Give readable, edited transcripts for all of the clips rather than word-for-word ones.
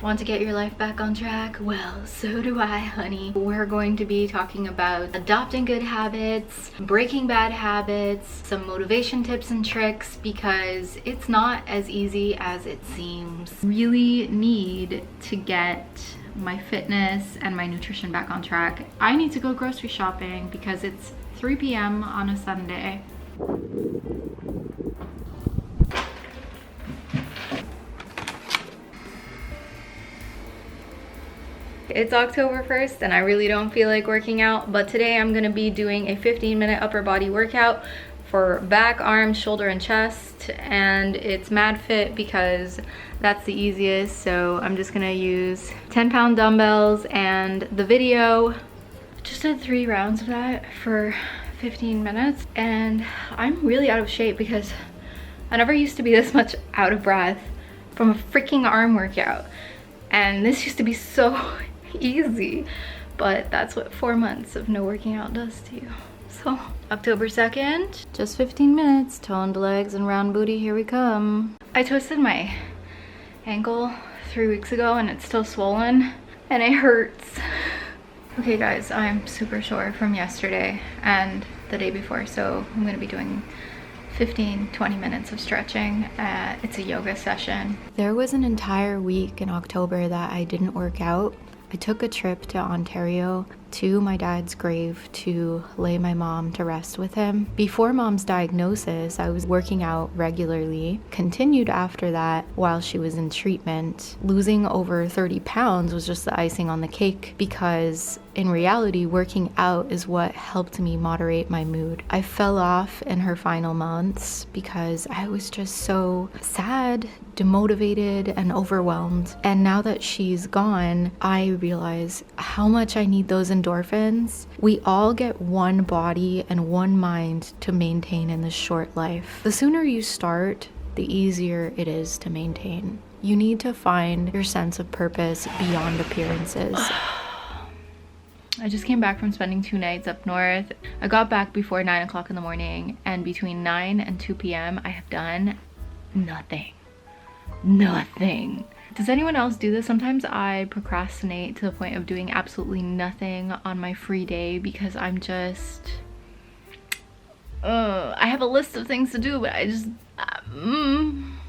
Want to get your life back on track? Well, so do I, honey. We're going to be talking about adopting good habits, breaking bad habits, some motivation tips and tricks, because it's not as easy as it seems. Really need to get my fitness and my nutrition back on track. I need to go grocery shopping because it's 3 p.m. on a Sunday. It's October 1st and I really don't feel like working out, but today I'm gonna be doing a 15-minute upper body workout for back, arms, shoulder, and chest, and it's mad fit because that's the easiest. So I'm just gonna use 10-pound dumbbells, and the video just did 3 rounds of that for 15 minutes, and I'm really out of shape because I never used to be this much out of breath from a freaking arm workout, and this used to be so easy, but that's what 4 months of no working out does to you. So October 2nd, just 15 minutes, toned legs and round booty, here we come. I twisted my ankle 3 weeks ago and it's still swollen and it hurts. Okay guys, I'm super sore from yesterday and the day before, so I'm gonna be doing 15-20 minutes of stretching. It's a yoga session. There was an entire week in October that I didn't work out. I took a trip to Ontario to my dad's grave to lay my mom to rest with him. Before mom's diagnosis, I was working out regularly, continued after that while she was in treatment. Losing over 30 pounds was just the icing on the cake, because in reality, working out is what helped me moderate my mood. I fell off in her final months because I was just so sad, demotivated, and overwhelmed. And now that she's gone, I realize how much I need those endorphins. We all get one body and one mind to maintain in this short life. The sooner you start, the easier it is to maintain. You need to find your sense of purpose beyond appearances. I just came back from spending 2 nights up north. I got back before 9 o'clock in the morning, and between 9 and 2 p.m. I have done nothing. Nothing. Does anyone else do this? Sometimes I procrastinate to the point of doing absolutely nothing on my free day because I'm just... I have a list of things to do, but I just... I'm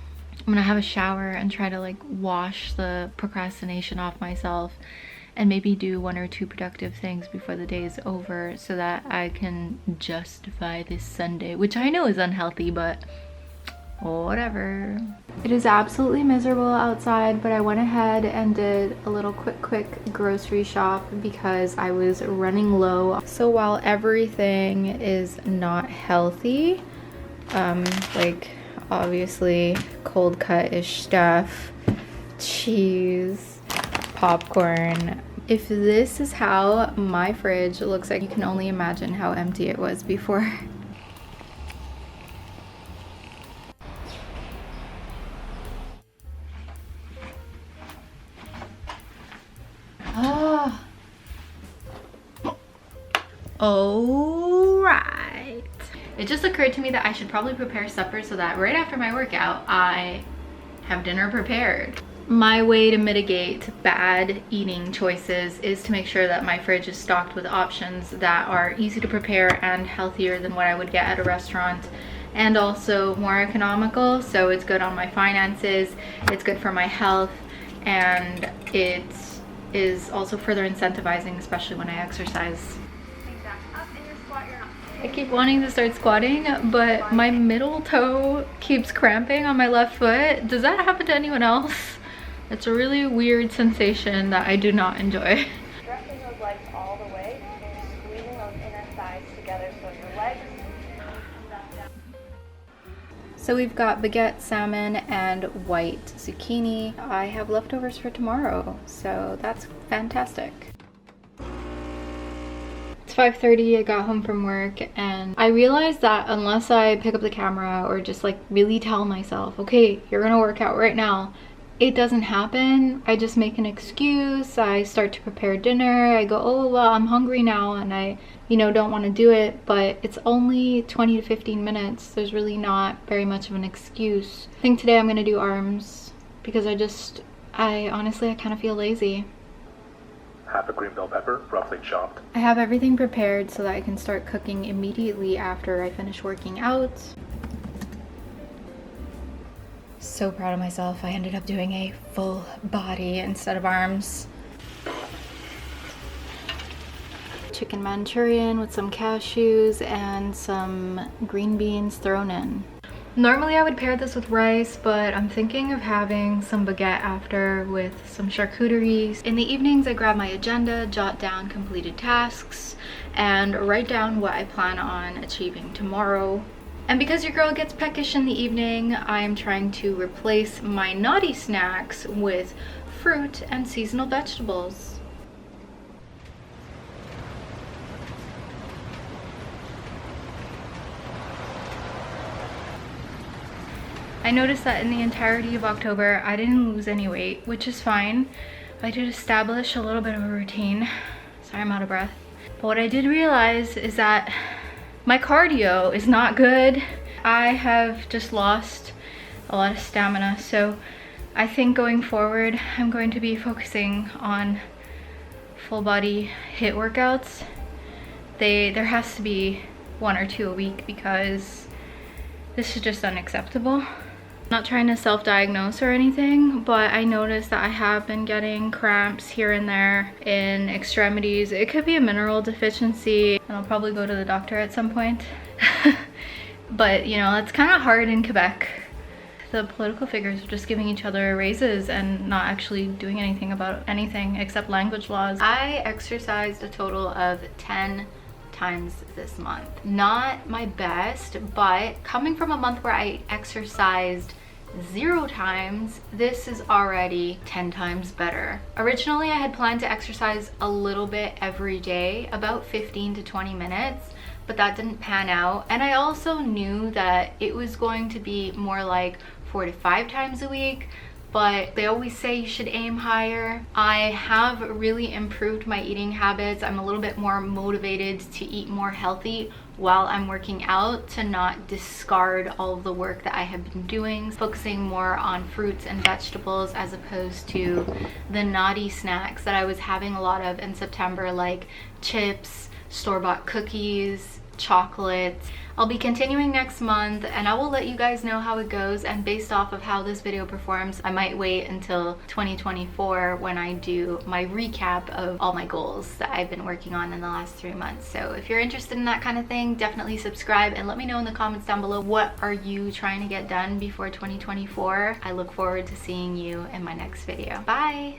gonna have a shower and try to like wash the procrastination off myself, and maybe do 1 or 2 productive things before the day is over so that I can justify this Sunday, which I know is unhealthy, but whatever. It is absolutely miserable outside, but I went ahead and did a little quick grocery shop because I was running low. So while everything is not healthy, like obviously cold cut-ish stuff, cheese, popcorn. If this is how my fridge looks like, you can only imagine how empty it was before. All right. It just occurred to me that I should probably prepare supper so that right after my workout, I have dinner prepared. My way to mitigate bad eating choices is to make sure that my fridge is stocked with options that are easy to prepare and healthier than what I would get at a restaurant, and also more economical. So it's good on my finances, it's good for my health, and it is also further incentivizing, especially when I exercise. I keep wanting to start squatting, but my middle toe keeps cramping on my left foot. Does that happen to anyone else? It's a really weird sensation that I do not enjoy. Stretching those legs all the way and squeezing those inner thighs together so your legs. So we've got baguette salmon and white zucchini. I have leftovers for tomorrow, so that's fantastic. It's 5:30, I got home from work, and I realized that unless I pick up the camera or just like really tell myself, okay, you're gonna work out right now, it doesn't happen. I just make an excuse. I start to prepare dinner. I go, oh, well, I'm hungry now, and I, don't want to do it, but it's only 20 to 15 minutes. There's really not very much of an excuse. I think today I'm going to do arms because I kind of feel lazy. Half a green bell pepper, roughly chopped. I have everything prepared so that I can start cooking immediately after I finish working out. So proud of myself. I ended up doing a full body instead of arms. Chicken Manchurian with some cashews and some green beans thrown in. Normally I would pair this with rice, but I'm thinking of having some baguette after with some charcuterie. In the evenings I grab my agenda, jot down completed tasks, and write down what I plan on achieving tomorrow. And because your girl gets peckish in the evening, I'm trying to replace my naughty snacks with fruit and seasonal vegetables. I noticed that in the entirety of October, I didn't lose any weight, which is fine. I did establish a little bit of a routine. Sorry, I'm out of breath. But what I did realize is that my cardio is not good. I have just lost a lot of stamina. So I think going forward, I'm going to be focusing on full body HIIT workouts. There has to be 1 or 2 a week because this is just unacceptable. Not trying to self-diagnose or anything, but I noticed that I have been getting cramps here and there in extremities. It could be a mineral deficiency, and I'll probably go to the doctor at some point. But you know, it's kind of hard in Quebec. The political figures are just giving each other raises and not actually doing anything about anything except language laws. I exercised a total of 10 times this month. Not my best, but coming from a month where I exercised 0 times, this is already 10 times better. Originally, I had planned to exercise a little bit every day, about 15 to 20 minutes, but that didn't pan out. And I also knew that it was going to be more like 4 to 5 times a week, but they always say you should aim higher. I have really improved my eating habits. I'm a little bit more motivated to eat more healthy while I'm working out, to not discard all of the work that I have been doing, focusing more on fruits and vegetables as opposed to the naughty snacks that I was having a lot of in September, like chips, store-bought cookies, chocolates. I'll be continuing next month, and I will let you guys know how it goes, and based off of how this video performs, I might wait until 2024 when I do my recap of all my goals that I've been working on in the last 3 months. So if you're interested in that kind of thing, definitely subscribe and let me know in the comments down below, what are you trying to get done before 2024? I look forward to seeing you in my next video. Bye!